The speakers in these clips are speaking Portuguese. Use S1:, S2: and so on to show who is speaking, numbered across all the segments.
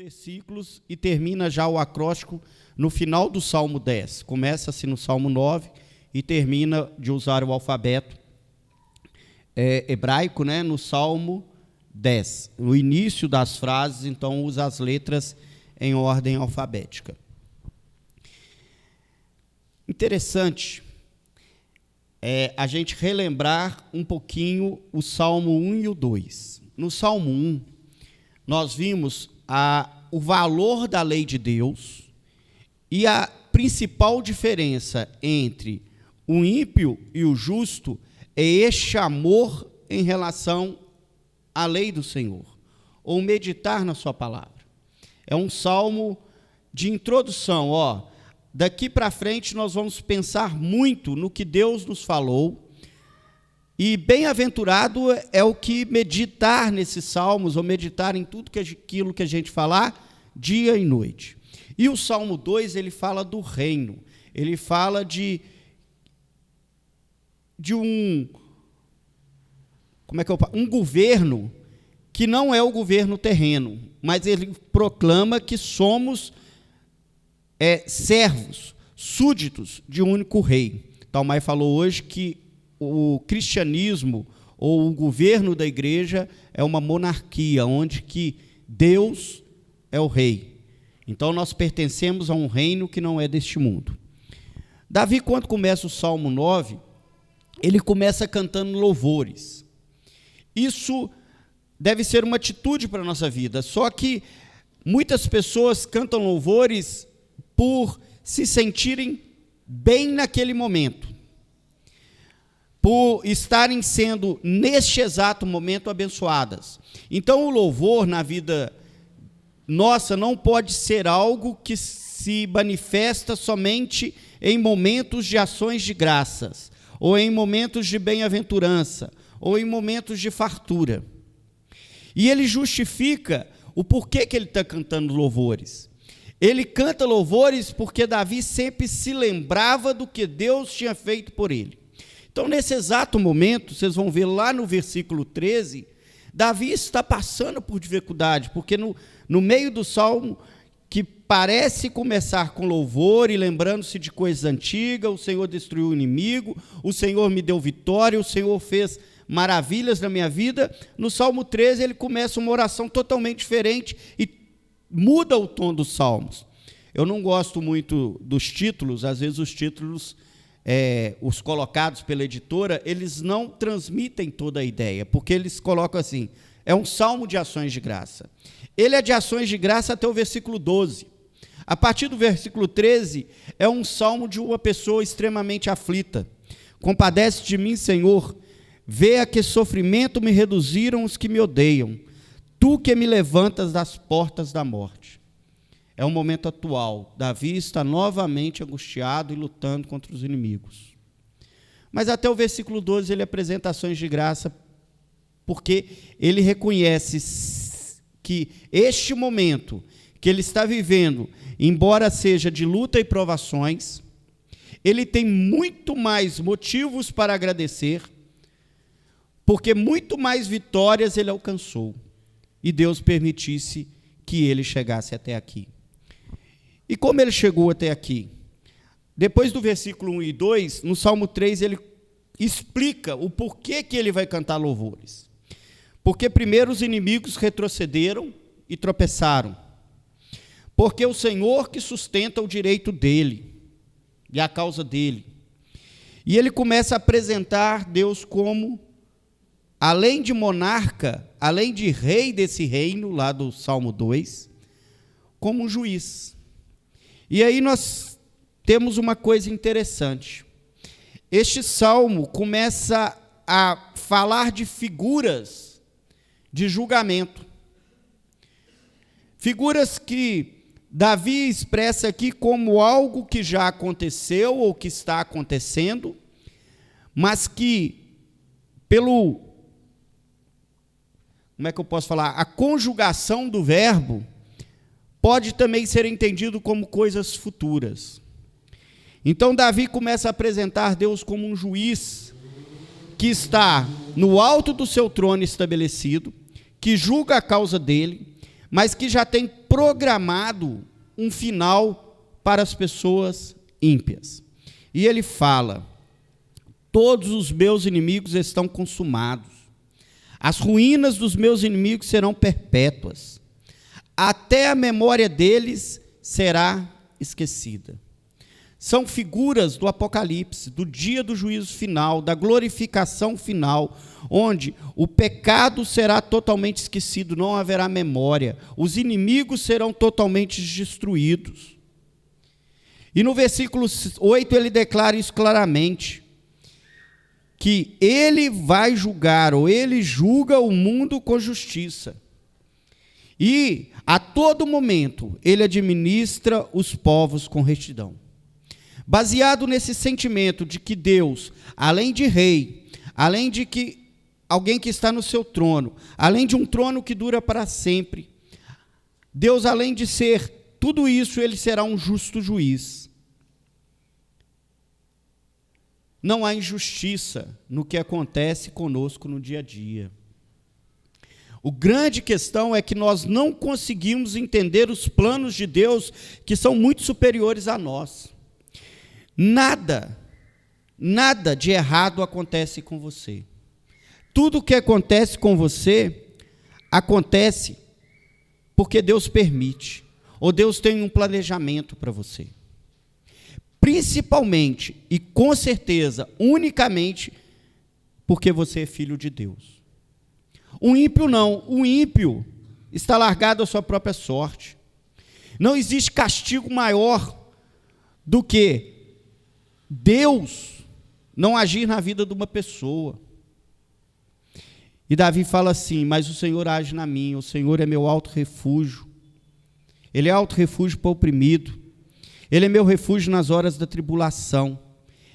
S1: versículos e termina já o acróstico no final do Salmo 10. Começa-se no Salmo 9 e termina, de usar o alfabeto hebraico, né, no Salmo 10. No início das frases, então, usa as letras em ordem alfabética. Interessante a gente relembrar um pouquinho o Salmo 1 e o 2. No Salmo 1, nós vimos o valor da lei de Deus e a principal diferença entre o ímpio e o justo é este amor em relação à lei do Senhor, ou meditar na sua palavra. É um salmo de introdução, daqui para frente nós vamos pensar muito no que Deus nos falou, e bem-aventurado é o que meditar nesses salmos, ou meditar em tudo aquilo que a gente falar, dia e noite. E o Salmo 2, ele fala do reino, ele fala de um governo que não é o governo terreno, mas ele proclama que somos servos, súditos de um único rei. Talmai falou hoje que o cristianismo, ou o governo da igreja, é uma monarquia, onde que Deus é o rei. Então, nós pertencemos a um reino que não é deste mundo. Davi, quando começa o Salmo 9, ele começa cantando louvores. Isso deve ser uma atitude para a nossa vida, só que muitas pessoas cantam louvores por se sentirem bem naquele momento, por estarem sendo, neste exato momento, abençoadas. Então, o louvor na vida nossa não pode ser algo que se manifesta somente em momentos de ações de graças, ou em momentos de bem-aventurança, ou em momentos de fartura. E ele justifica o porquê que ele está cantando louvores. Ele canta louvores porque Davi sempre se lembrava do que Deus tinha feito por ele. Então, nesse exato momento, vocês vão ver lá no versículo 13, Davi está passando por dificuldade, porque no meio do salmo, que parece começar com louvor e lembrando-se de coisas antigas, o Senhor destruiu o inimigo, o Senhor me deu vitória, o Senhor fez maravilhas na minha vida, no Salmo 13 ele começa uma oração totalmente diferente e muda o tom dos salmos. Eu não gosto muito dos títulos, às vezes os títulos, os colocados pela editora, eles não transmitem toda a ideia, porque eles colocam assim, é um salmo de ações de graça. Ele é de ações de graça até o versículo 12. A partir do versículo 13, é um salmo de uma pessoa extremamente aflita. Compadece de mim, Senhor, vê a que sofrimento me reduziram os que me odeiam, tu que me levantas das portas da morte. É um momento atual. Davi está novamente angustiado e lutando contra os inimigos. Mas até o versículo 12 ele apresenta ações de graça, porque ele reconhece que este momento que ele está vivendo, embora seja de luta e provações, ele tem muito mais motivos para agradecer, porque muito mais vitórias ele alcançou, e Deus permitisse que ele chegasse até aqui. E como ele chegou até aqui? Depois do versículo 1 e 2, no Salmo 3, ele explica o porquê que ele vai cantar louvores. Porque primeiro os inimigos retrocederam e tropeçaram. Porque o Senhor que sustenta o direito dele e a causa dele. E ele começa a apresentar Deus como, além de monarca, além de rei desse reino, lá do Salmo 2, como um juiz. E aí nós temos uma coisa interessante. Este salmo começa a falar de figuras de julgamento. Figuras que Davi expressa aqui como algo que já aconteceu ou que está acontecendo, mas que a conjugação do verbo pode também ser entendido como coisas futuras. Então, Davi começa a apresentar Deus como um juiz que está no alto do seu trono estabelecido, que julga a causa dele, mas que já tem programado um final para as pessoas ímpias. E ele fala: todos os meus inimigos estão consumados, as ruínas dos meus inimigos serão perpétuas, até a memória deles será esquecida. São figuras do Apocalipse, do dia do juízo final, da glorificação final, onde o pecado será totalmente esquecido, não haverá memória, os inimigos serão totalmente destruídos. E no versículo 8 ele declara isso claramente, que ele vai julgar, ou ele julga o mundo com justiça. E, a todo momento, ele administra os povos com retidão. Baseado nesse sentimento de que Deus, além de rei, além de que alguém que está no seu trono, além de um trono que dura para sempre, Deus, além de ser tudo isso, ele será um justo juiz. Não há injustiça no que acontece conosco no dia a dia. O grande questão é que nós não conseguimos entender os planos de Deus, que são muito superiores a nós. Nada de errado acontece com você. Tudo o que acontece com você, acontece porque Deus permite, ou Deus tem um planejamento para você. Principalmente, e com certeza, unicamente, porque você é filho de Deus. O ímpio não, o ímpio está largado à sua própria sorte. Não existe castigo maior do que Deus não agir na vida de uma pessoa. E Davi fala assim: mas o Senhor age na minha, o Senhor é meu alto refúgio. Ele é alto refúgio para o oprimido. Ele é meu refúgio nas horas da tribulação.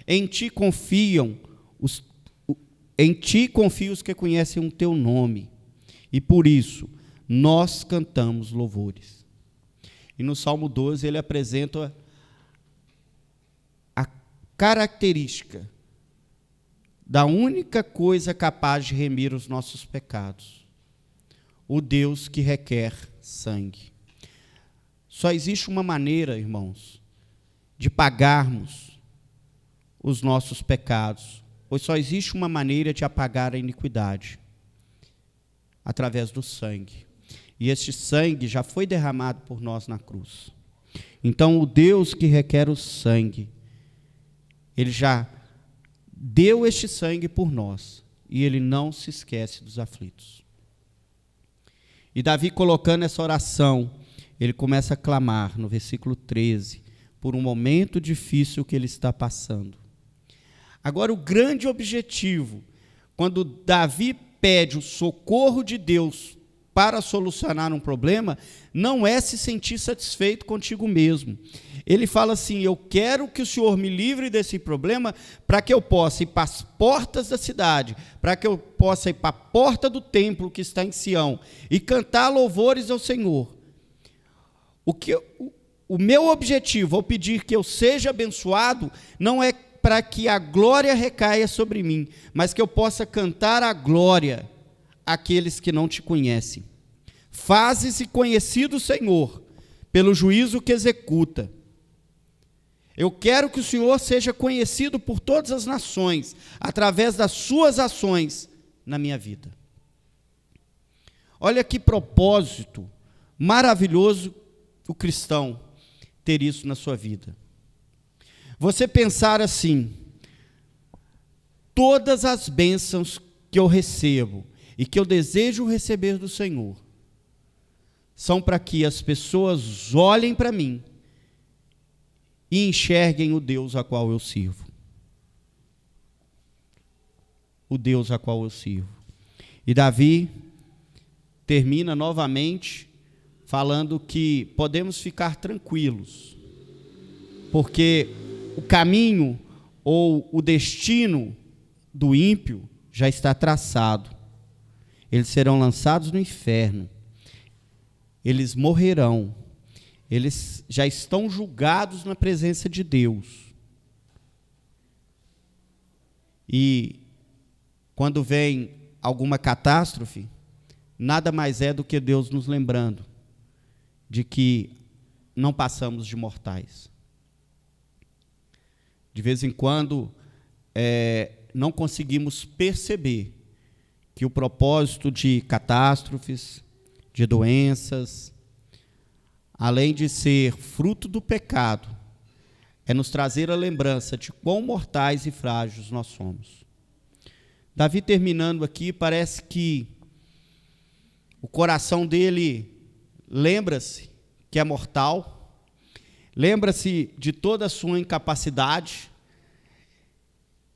S1: Em ti confiam os que conhecem o teu nome. E por isso nós cantamos louvores. E no Salmo 12 ele apresenta a característica da única coisa capaz de remir os nossos pecados: o Deus que requer sangue. Só existe uma maneira, irmãos, de pagarmos os nossos pecados, pois só existe uma maneira de apagar a iniquidade: através do sangue. E este sangue já foi derramado por nós na cruz. Então, o Deus que requer o sangue, ele já deu este sangue por nós, e ele não se esquece dos aflitos. E Davi, colocando essa oração, ele começa a clamar no versículo 13, por um momento difícil que ele está passando. Agora, o grande objetivo, quando Davi pede o socorro de Deus para solucionar um problema, não é se sentir satisfeito contigo mesmo. Ele fala assim: eu quero que o Senhor me livre desse problema, para que eu possa ir para as portas da cidade, para que eu possa ir para a porta do templo que está em Sião, e cantar louvores ao Senhor. O meu objetivo ao pedir que eu seja abençoado, não é para que a glória recaia sobre mim, mas que eu possa cantar a glória àqueles que não te conhecem. Fazes-se conhecido, Senhor, pelo juízo que executa. Eu quero que o Senhor seja conhecido por todas as nações, através das suas ações na minha vida. Olha que propósito maravilhoso o cristão ter isso na sua vida. Você pensar assim: todas as bênçãos que eu recebo e que eu desejo receber do Senhor são para que as pessoas olhem para mim e enxerguem o Deus a qual eu sirvo. O Deus a qual eu sirvo. E Davi termina novamente falando que podemos ficar tranquilos, porque o caminho ou o destino do ímpio já está traçado. Eles serão lançados no inferno. Eles morrerão. Eles já estão julgados na presença de Deus. E quando vem alguma catástrofe, nada mais é do que Deus nos lembrando de que não passamos de mortais. De vez em quando, não conseguimos perceber que o propósito de catástrofes, de doenças, além de ser fruto do pecado, é nos trazer a lembrança de quão mortais e frágeis nós somos. Davi, terminando aqui, parece que o coração dele lembra-se que é mortal, lembra-se de toda a sua incapacidade,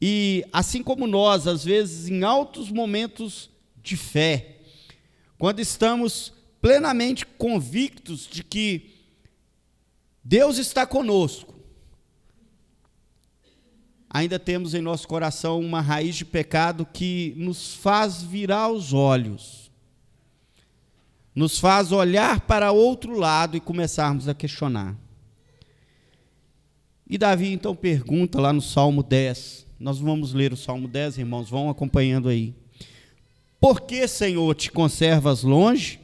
S1: e assim como nós, às vezes, em altos momentos de fé, quando estamos plenamente convictos de que Deus está conosco, ainda temos em nosso coração uma raiz de pecado que nos faz virar os olhos, nos faz olhar para outro lado e começarmos a questionar. E Davi então pergunta lá no Salmo 10, nós vamos ler o Salmo 10, irmãos, vão acompanhando aí. Por que, Senhor, te conservas longe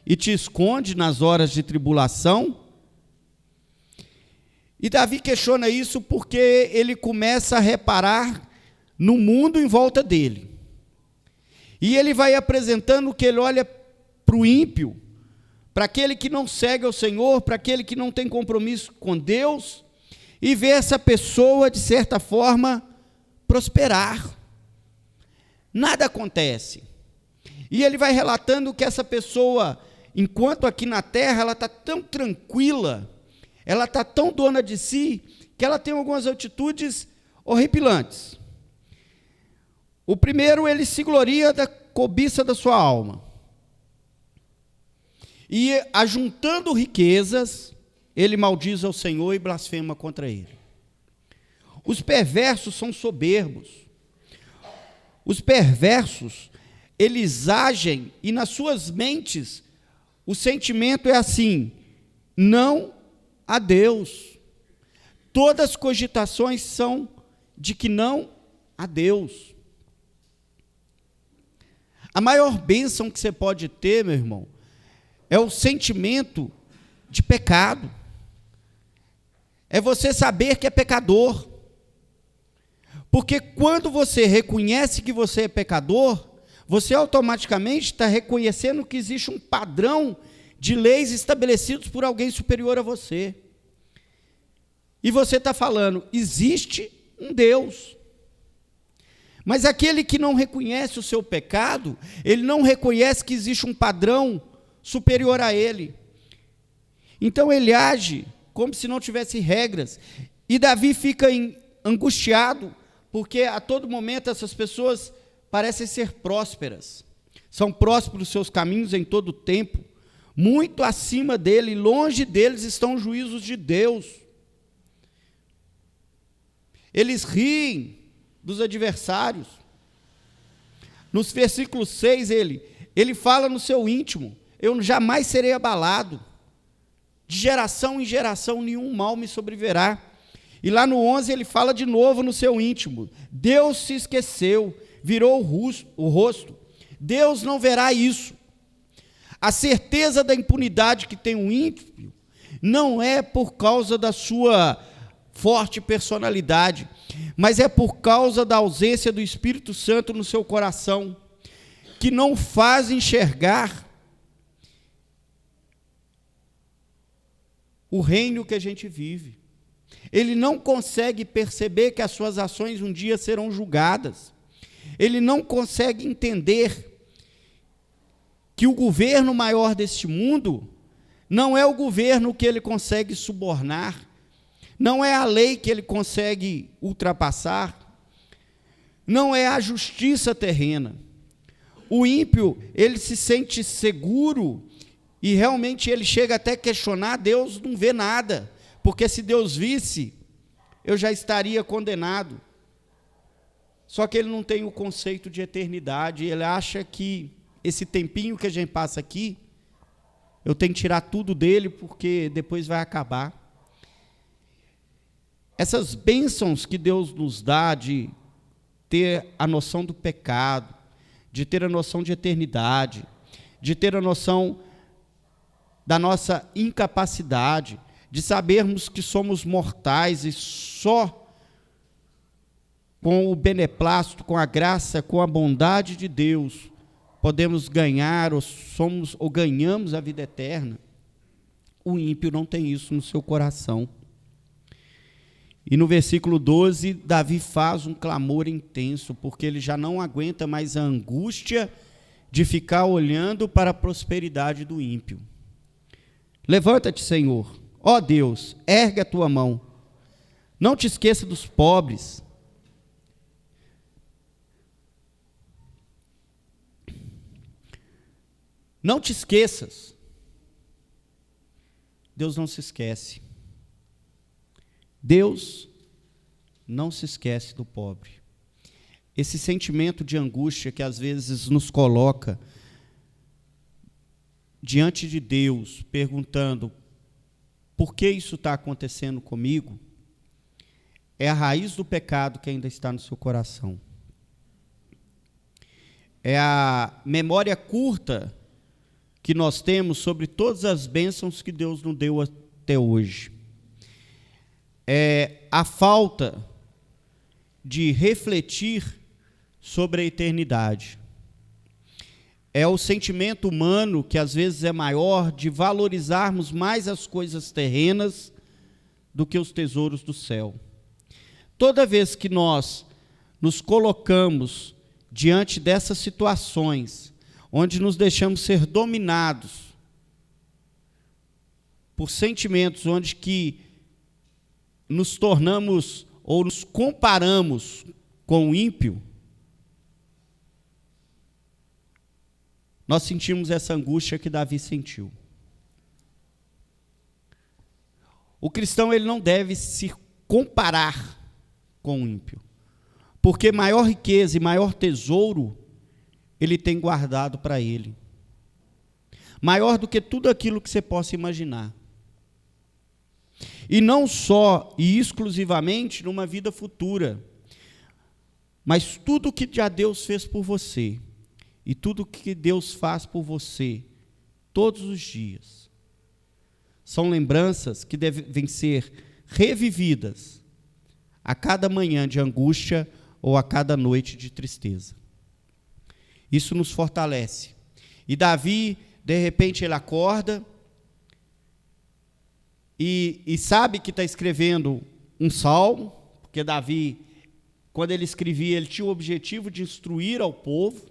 S1: e te esconde nas horas de tribulação? E Davi questiona isso porque ele começa a reparar no mundo em volta dele. E ele vai apresentando que ele olha para o ímpio, para aquele que não segue ao Senhor, para aquele que não tem compromisso com Deus, e vê essa pessoa, de certa forma, prosperar. Nada acontece. E ele vai relatando que essa pessoa, enquanto aqui na terra, ela está tão tranquila, ela está tão dona de si, que ela tem algumas atitudes horripilantes. O primeiro, ele se gloria da cobiça da sua alma. E, ajuntando riquezas, ele maldiz ao Senhor e blasfema contra ele. Os perversos são soberbos. Os perversos, eles agem, e nas suas mentes, o sentimento é assim: não a Deus. Todas as cogitações são de que não a Deus. A maior bênção que você pode ter, meu irmão, é o sentimento de pecado. É você saber que é pecador. Porque quando você reconhece que você é pecador, você automaticamente está reconhecendo que existe um padrão de leis estabelecidos por alguém superior a você. E você está falando, existe um Deus. Mas aquele que não reconhece o seu pecado, ele não reconhece que existe um padrão superior a ele. Então ele age como se não tivesse regras. E Davi fica angustiado, porque a todo momento essas pessoas parecem ser prósperas. São prósperos os seus caminhos em todo o tempo. Muito acima dele, longe deles estão os juízos de Deus. Eles riem dos adversários. Nos versículos 6, ele fala no seu íntimo: eu jamais serei abalado, de geração em geração nenhum mal me sobrevirá. E lá no 11 ele fala de novo no seu íntimo: Deus se esqueceu, virou o rosto, Deus não verá isso. A certeza da impunidade que tem o ímpio não é por causa da sua forte personalidade, mas é por causa da ausência do Espírito Santo no seu coração, que não faz enxergar o reino que a gente vive. Ele não consegue perceber que as suas ações um dia serão julgadas. Ele não consegue entender que o governo maior deste mundo não é o governo que ele consegue subornar, não é a lei que ele consegue ultrapassar, não é a justiça terrena. O ímpio, ele se sente seguro e realmente ele chega até a questionar: Deus não vê nada, porque se Deus visse, eu já estaria condenado. Só que ele não tem o conceito de eternidade, ele acha que esse tempinho que a gente passa aqui, eu tenho que tirar tudo dele, porque depois vai acabar. Essas bênçãos que Deus nos dá de ter a noção do pecado, de ter a noção de eternidade, de ter a noção da nossa incapacidade, de sabermos que somos mortais e só com o beneplácito, com a graça, com a bondade de Deus, podemos ganhar ou ganhamos a vida eterna. O ímpio não tem isso no seu coração. E no versículo 12, Davi faz um clamor intenso, porque ele já não aguenta mais a angústia de ficar olhando para a prosperidade do ímpio. Levanta-te, Senhor, ó Deus, ergue a tua mão. Não te esqueça dos pobres. Não te esqueças. Deus não se esquece. Deus não se esquece do pobre. Esse sentimento de angústia que às vezes nos coloca diante de Deus, perguntando por que isso está acontecendo comigo, é a raiz do pecado que ainda está no seu coração. É a memória curta que nós temos sobre todas as bênçãos que Deus nos deu até hoje. É a falta de refletir sobre a eternidade. É o sentimento humano que às vezes é maior de valorizarmos mais as coisas terrenas do que os tesouros do céu. Toda vez que nós nos colocamos diante dessas situações, onde nos deixamos ser dominados por sentimentos, onde que nos tornamos ou nos comparamos com o ímpio, nós sentimos essa angústia que Davi sentiu. O cristão, ele não deve se comparar com o ímpio, porque maior riqueza e maior tesouro ele tem guardado para ele, maior do que tudo aquilo que você possa imaginar. E não só e exclusivamente numa vida futura, mas tudo que já Deus fez por você, e tudo que Deus faz por você, todos os dias, são lembranças que devem ser revividas a cada manhã de angústia ou a cada noite de tristeza. Isso nos fortalece. E Davi, de repente, ele acorda e sabe que está escrevendo um salmo, porque Davi, quando ele escrevia, ele tinha o objetivo de instruir ao povo.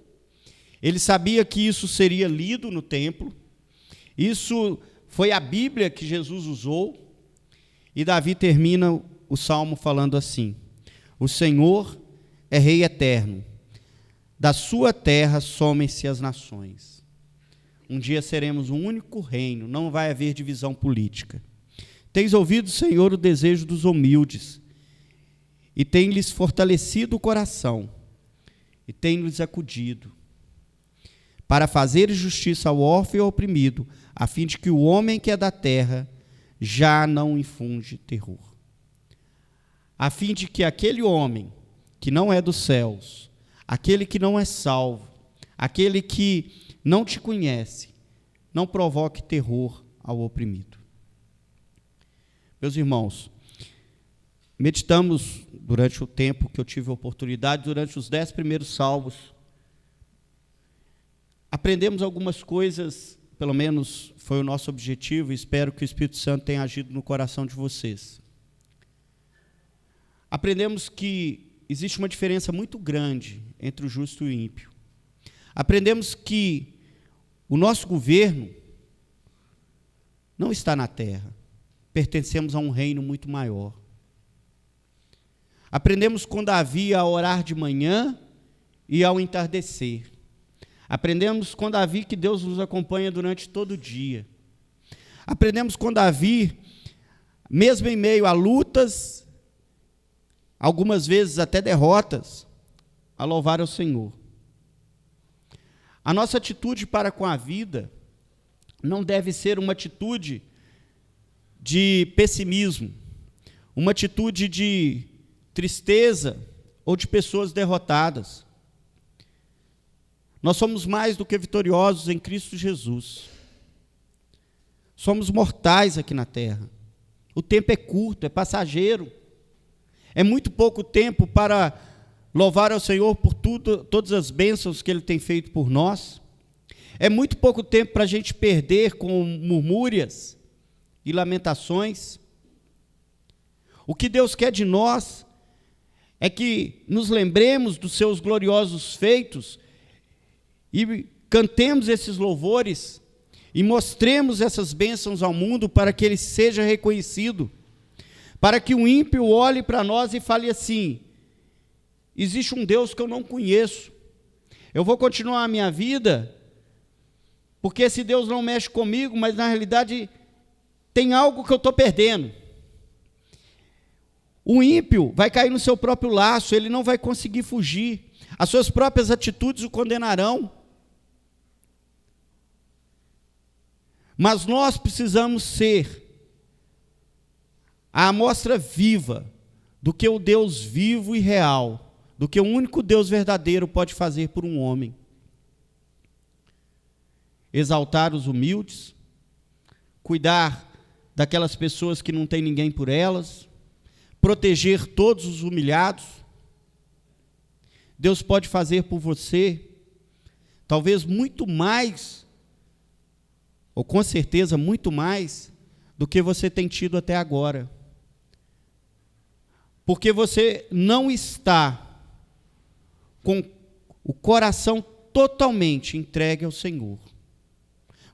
S1: Ele sabia que isso seria lido no templo. Isso foi a Bíblia que Jesus usou. E Davi termina o salmo falando assim: o Senhor é Rei eterno, da sua terra somem-se as nações. Um dia seremos um único reino, não vai haver divisão política. Tens ouvido, Senhor, o desejo dos humildes, e tem-lhes fortalecido o coração, e tem-lhes acudido, para fazer justiça ao órfão e ao oprimido, a fim de que o homem que é da terra já não infunde terror. A fim de que aquele homem que não é dos céus, aquele que não é salvo, aquele que não te conhece, não provoque terror ao oprimido. Meus irmãos, meditamos durante o tempo que eu tive a oportunidade, durante os 10 primeiros salmos, aprendemos algumas coisas, pelo menos foi o nosso objetivo, e espero que o Espírito Santo tenha agido no coração de vocês. Aprendemos que existe uma diferença muito grande entre o justo e o ímpio. Aprendemos que o nosso governo não está na terra, pertencemos a um reino muito maior. Aprendemos com Davi a orar de manhã e ao entardecer. Aprendemos com Davi que Deus nos acompanha durante todo o dia. Aprendemos com Davi, mesmo em meio a lutas, algumas vezes até derrotas, a louvar ao Senhor. A nossa atitude para com a vida não deve ser uma atitude de pessimismo, uma atitude de tristeza ou de pessoas derrotadas. Nós somos mais do que vitoriosos em Cristo Jesus. Somos mortais aqui na terra. O tempo é curto, é passageiro. É muito pouco tempo para louvar ao Senhor por todas as bênçãos que Ele tem feito por nós. É muito pouco tempo para a gente perder com murmúrias e lamentações. O que Deus quer de nós é que nos lembremos dos seus gloriosos feitos e cantemos esses louvores e mostremos essas bênçãos ao mundo para que Ele seja reconhecido, para que o ímpio olhe para nós e fale assim: existe um Deus que eu não conheço, eu vou continuar a minha vida, porque esse Deus não mexe comigo, mas na realidade tem algo que eu estou perdendo. O ímpio vai cair no seu próprio laço, ele não vai conseguir fugir, as suas próprias atitudes o condenarão. Mas nós precisamos ser a amostra viva do que o Deus vivo e real, do que o único Deus verdadeiro pode fazer por um homem. Exaltar os humildes, cuidar daquelas pessoas que não tem ninguém por elas, proteger todos os humilhados. Deus pode fazer por você, talvez muito mais, ou com certeza muito mais, do que você tem tido até agora. Porque você não está com o coração totalmente entregue ao Senhor.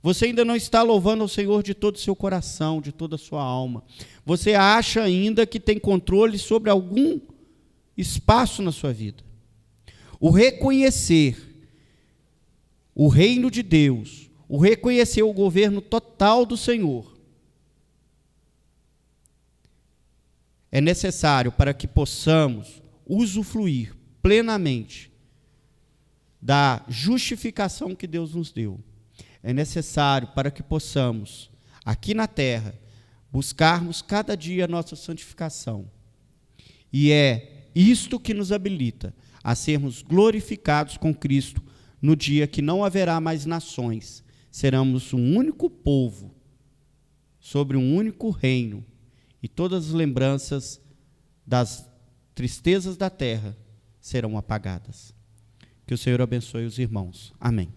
S1: Você ainda não está louvando ao Senhor de todo o seu coração, de toda a sua alma. Você acha ainda que tem controle sobre algum espaço na sua vida. O reconhecer o reino de Deus, o reconhecer o governo total do Senhor, é necessário para que possamos usufruir plenamente da justificação que Deus nos deu. É necessário para que possamos, aqui na terra, buscarmos cada dia a nossa santificação. E é isto que nos habilita a sermos glorificados com Cristo no dia que não haverá mais nações. Seremos um único povo, sobre um único reino, e todas as lembranças das tristezas da terra serão apagadas. Que o Senhor abençoe os irmãos. Amém.